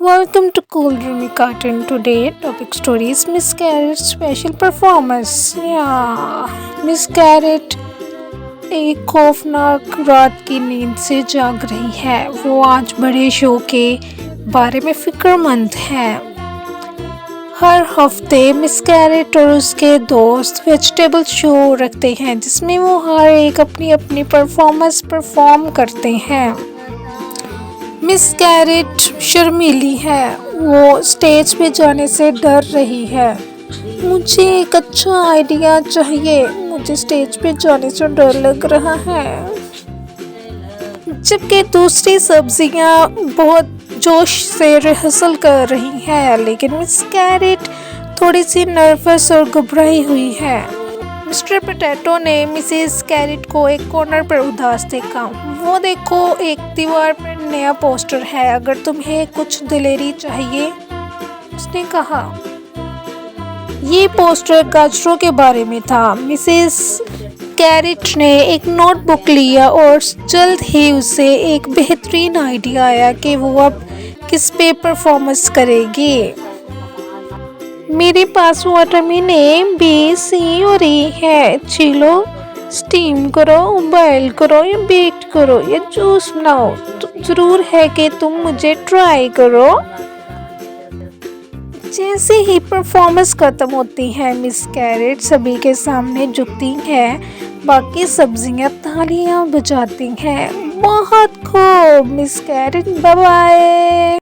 Welcome to Cool Roomy Cartoon. Today, topic story is Miss Carrot's special performance. Miss Carrot एक खौफनाक रात की नींद से जाग रही है। वो आज बड़े शो के बारे में फिक्रमंद है। हर हफ्ते मिस कैरेट और उसके दोस्त वेजिटेबल शो रखते हैं जिसमें वो हर एक अपनी अपनी परफॉर्मेंस परफॉर्म करते हैं। मिस कैरेट शर्मीली है। वो स्टेज पे जाने से डर रही है। मुझे एक अच्छा आइडिया चाहिए। मुझे स्टेज पे जाने से डर लग रहा है। जबकि दूसरी सब्जियां बहुत जोश से रिहर्सल कर रही हैं, लेकिन मिस कैरेट थोड़ी सी नर्वस और घबराई हुई है। मिस्टर पोटैटो ने मिसेस कैरेट को एक कॉर्नर पर उदास देखा। वो देखो, एक दीवार पर नया पोस्टर है। अगर तुम्हें कुछ दिलेरी चाहिए, उसने कहा। ये पोस्टर गाजरों के बारे में था। मिसेस कैरेट ने एक नोटबुक लिया और जल्द ही उसे एक बेहतरीन आइडिया आया कि वो अब किस पे परफॉर्मेंस करेगी। मेरे पास विटामिन ए, बी, सी और ई है। छीलो, स्टीम करो, बॉयल करो या बेक करो या जूस बनाओ। तो जरूर है कि तुम मुझे ट्राई करो। जैसे ही परफॉर्मेंस खत्म होती है, मिस कैरेट सभी के सामने झुकती है। बाकी सब्जियां तालियां बजाती हैं। बहुत खूब मिस कैरेट, बाय बाय।